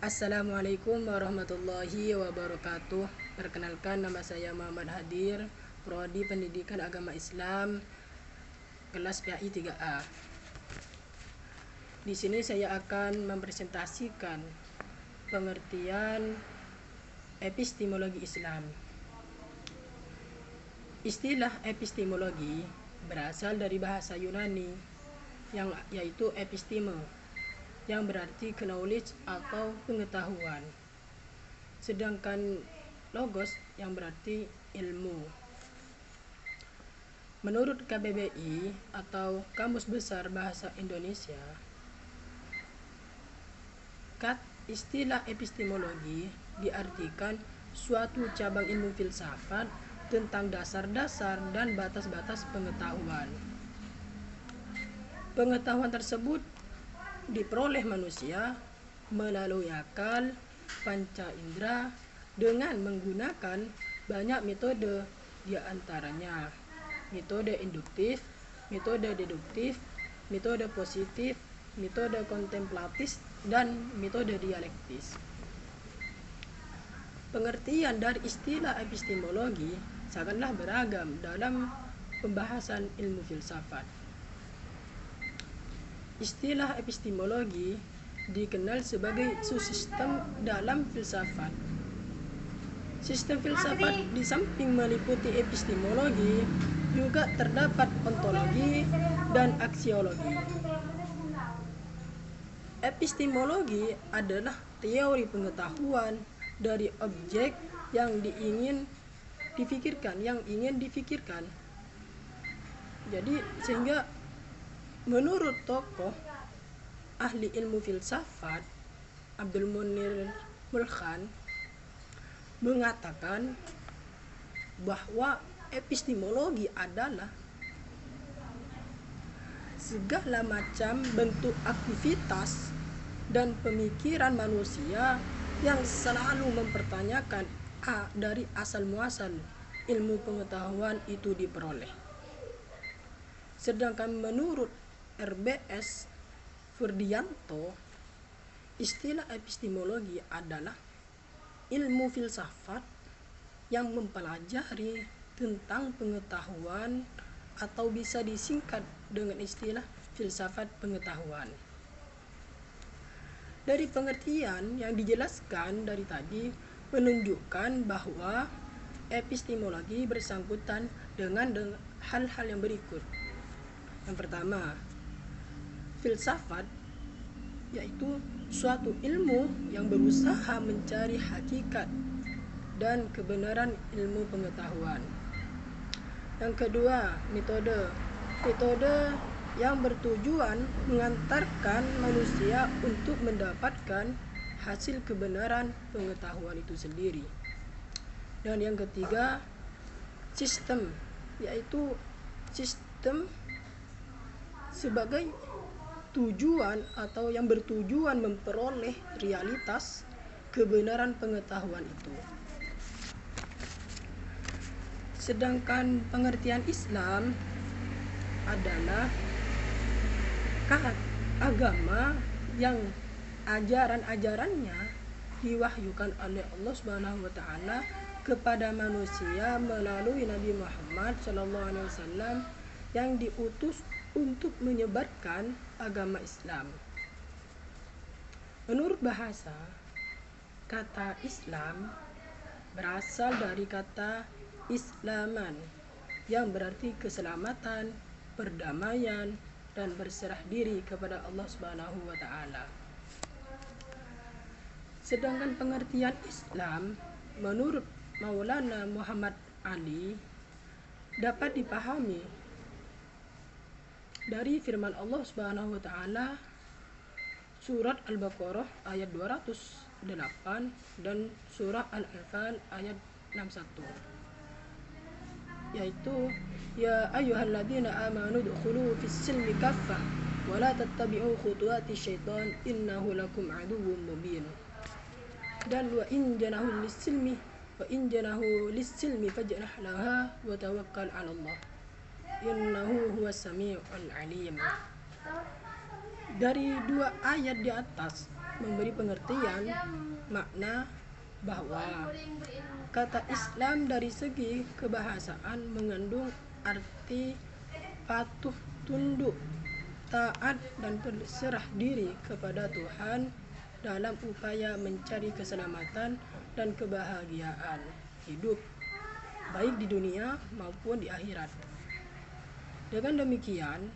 Assalamualaikum warahmatullahi wabarakatuh. Perkenalkan, nama saya Muhammad Hadir, Prodi Pendidikan Agama Islam, kelas PAI 3A. Di sini saya akan mempresentasikan pengertian epistemologi Islam. Istilah epistemologi berasal dari bahasa Yunani yaitu episteme, yang berarti knowledge atau pengetahuan. Sedangkan logos yang berarti ilmu. Menurut KBBI atau Kamus Besar Bahasa Indonesia, istilah epistemologi diartikan suatu cabang ilmu filsafat tentang dasar-dasar dan batas-batas pengetahuan. Pengetahuan tersebut diperoleh manusia melalui akal, panca indera dengan menggunakan banyak metode, di antaranya metode induktif, metode deduktif, metode positif, metode kontemplatif, dan metode dialektis. Pengertian dari istilah epistemologi sangatlah beragam dalam pembahasan ilmu filsafat. Istilah epistemologi dikenal sebagai subsistem dalam filsafat. Sistem filsafat di samping meliputi epistemologi juga terdapat ontologi dan aksiologi. Epistemologi adalah teori pengetahuan dari objek yang ingin difikirkan. Jadi sehingga menurut tokoh ahli ilmu filsafat Abdul Munir Mulkhan mengatakan bahwa epistemologi adalah segala macam bentuk aktivitas dan pemikiran manusia yang selalu mempertanyakan dari asal muasal ilmu pengetahuan itu diperoleh. Sedangkan menurut RBS Furdianto, istilah epistemologi adalah ilmu filsafat yang mempelajari tentang pengetahuan, atau bisa disingkat dengan istilah filsafat pengetahuan. Dari pengertian yang dijelaskan dari tadi menunjukkan bahwa epistemologi bersangkutan dengan hal-hal yang berikut. Yang pertama, filsafat yaitu suatu ilmu yang berusaha mencari hakikat dan kebenaran ilmu pengetahuan. Yang kedua, metode yang bertujuan mengantarkan manusia untuk mendapatkan hasil kebenaran pengetahuan itu sendiri. Dan yang ketiga, sistem, yaitu sistem sebagai tujuan atau yang bertujuan memperoleh realitas kebenaran pengetahuan itu. Sedangkan pengertian Islam adalah agama yang ajaran-ajarannya diwahyukan oleh Allah Subhanahu wa taala kepada manusia melalui Nabi Muhammad SAW yang diutus untuk menyebarkan agama Islam. Menurut bahasa, kata Islam berasal dari kata Islaman yang berarti keselamatan, perdamaian, dan berserah diri kepada Allah Subhanahu wa taala. Sedangkan pengertian Islam menurut Maulana Muhammad Ali dapat dipahami dari firman Allah Subhanahu wa taala surat Al-Baqarah ayat 208 dan surah Al-Anfal ayat 61, yaitu ya ayyuhalladzina amanu dkhulu fis-silmi kaffah wa la tattabi'u khutuwati syaitan innahu lakum aduwwum mubin. Dan wa in janahu lis-silmi fajnah laha wa tawakkal 'ala Allah innahu huwas samiul alim. Dari dua ayat di atas memberi pengertian makna bahwa kata Islam dari segi kebahasaan mengandung arti patuh, tunduk, taat, dan berserah diri kepada Tuhan dalam upaya mencari keselamatan dan kebahagiaan hidup, baik di dunia maupun di akhirat. Dengan demikian,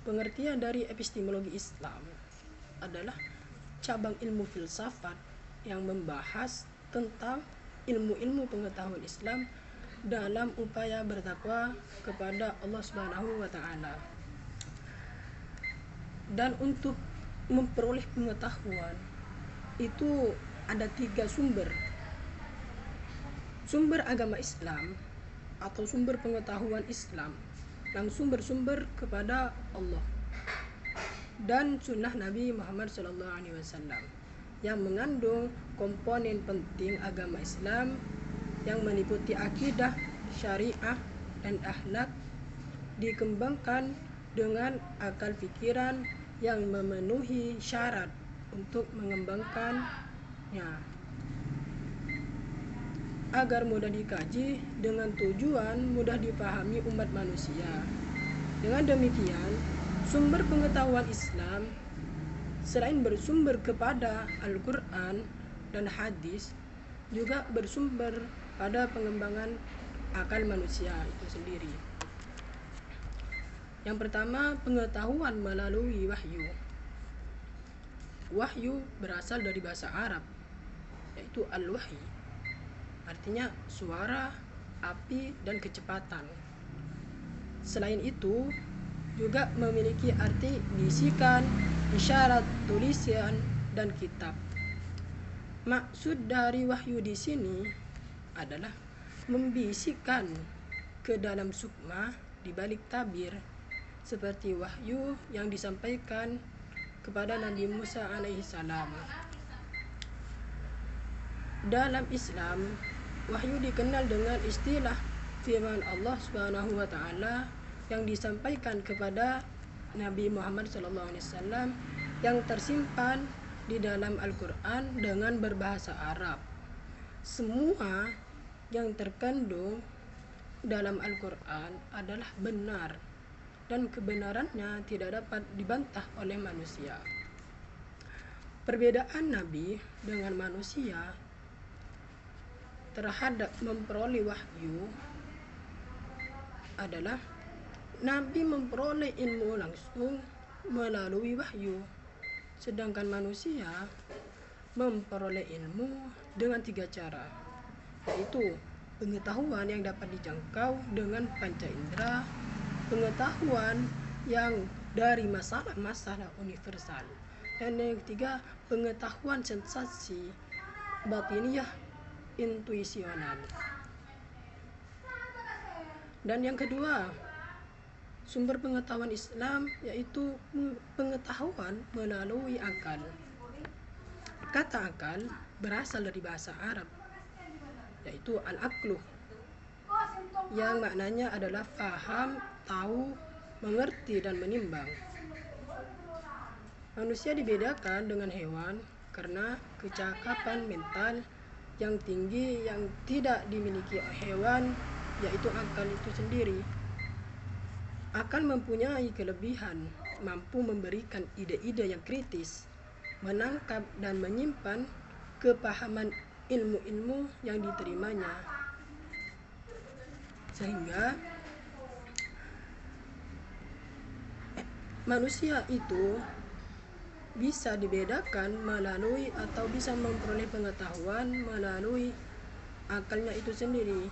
pengertian dari epistemologi Islam adalah cabang ilmu filsafat yang membahas tentang ilmu-ilmu pengetahuan Islam dalam upaya bertakwa kepada Allah Subhanahu wa taala. Dan untuk memperoleh pengetahuan itu ada 3 sumber. Sumber agama Islam atau sumber pengetahuan Islam langsung bersumber kepada Allah dan sunnah Nabi Muhammad SAW yang mengandung komponen penting agama Islam yang meliputi akidah, syariah, dan akhlak, dikembangkan dengan akal pikiran yang memenuhi syarat untuk mengembangkannya agar mudah dikaji dengan tujuan mudah dipahami umat manusia. Dengan demikian, sumber pengetahuan Islam selain bersumber kepada Al-Quran dan hadis, juga bersumber pada pengembangan akal manusia itu sendiri. Yang pertama, pengetahuan melalui wahyu. Wahyu berasal dari bahasa Arab, yaitu al-wahyi, artinya suara, api, dan kecepatan. Selain itu, juga memiliki arti bisikan, isyarat, tulisan, dan kitab. Maksud dari wahyu di sini adalah membisikkan ke dalam sukma di balik tabir, seperti wahyu yang disampaikan kepada Nabi Musa alaihissalam. Dalam Islam, wahyu dikenal dengan istilah firman Allah Subhanahu wa taala yang disampaikan kepada Nabi Muhammad SAW yang tersimpan di dalam Al-Quran dengan berbahasa Arab. Semua yang terkandung dalam Al-Quran adalah benar dan kebenarannya tidak dapat dibantah oleh manusia. Perbedaan Nabi dengan manusia terhadap memperoleh wahyu adalah Nabi memperoleh ilmu langsung melalui wahyu, sedangkan manusia memperoleh ilmu dengan 3 cara, yaitu pengetahuan yang dapat dijangkau dengan panca indera, pengetahuan yang dari masalah-masalah universal, dan yang ketiga, pengetahuan sensasi batiniyah intuisional. Dan yang kedua, sumber pengetahuan Islam yaitu pengetahuan melalui akal. Kata akal berasal dari bahasa Arab, yaitu al-aqlu, yang maknanya adalah faham, tahu, mengerti, dan menimbang. Manusia dibedakan dengan hewan karena kecakapan mental yang tinggi yang tidak dimiliki hewan, yaitu akal itu sendiri. Akal mempunyai kelebihan, mampu memberikan ide-ide yang kritis, menangkap dan menyimpan kepahaman ilmu-ilmu yang diterimanya, sehingga manusia itu bisa dibedakan melalui atau bisa memperoleh pengetahuan melalui akalnya itu sendiri.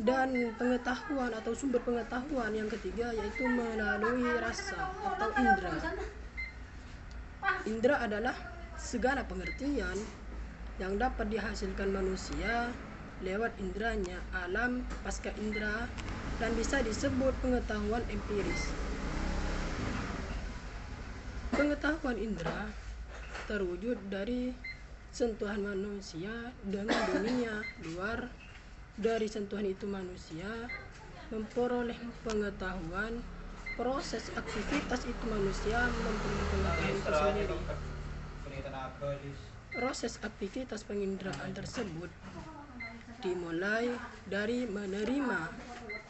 Dan pengetahuan atau sumber pengetahuan yang ketiga yaitu melalui rasa atau indera. Indera adalah segala pengertian yang dapat dihasilkan manusia lewat inderanya, alam pasca indera, dan bisa disebut pengetahuan empiris. Pengetahuan indera terwujud dari sentuhan manusia dengan dunia luar. Dari sentuhan itu manusia memperoleh pengetahuan proses aktivitas itu manusia mempunyai pengetahuan itu sendiri. Proses aktivitas penginderaan tersebut dimulai dari menerima,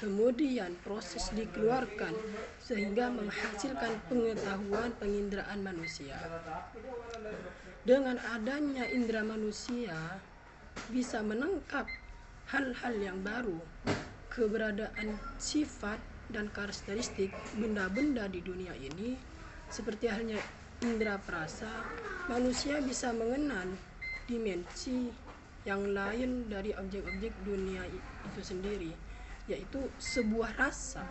kemudian proses dikeluarkan sehingga menghasilkan pengetahuan penginderaan manusia. Dengan adanya indera manusia bisa menangkap hal-hal yang baru, keberadaan sifat dan karakteristik benda-benda di dunia ini, seperti halnya indera perasa, manusia bisa mengenal dimensi yang lain dari objek-objek dunia itu sendiri, yaitu sebuah rasa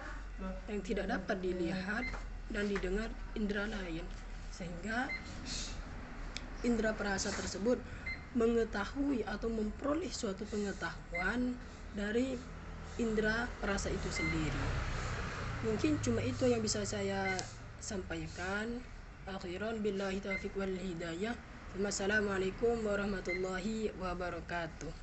yang tidak dapat dilihat dan didengar indera lain, sehingga indera perasa tersebut mengetahui atau memperoleh suatu pengetahuan dari indera perasa itu sendiri. Mungkin cuma itu yang bisa saya sampaikan. Akhiran billahi taufiq wal hidayah. Wassalamualaikum warahmatullahi wabarakatuh.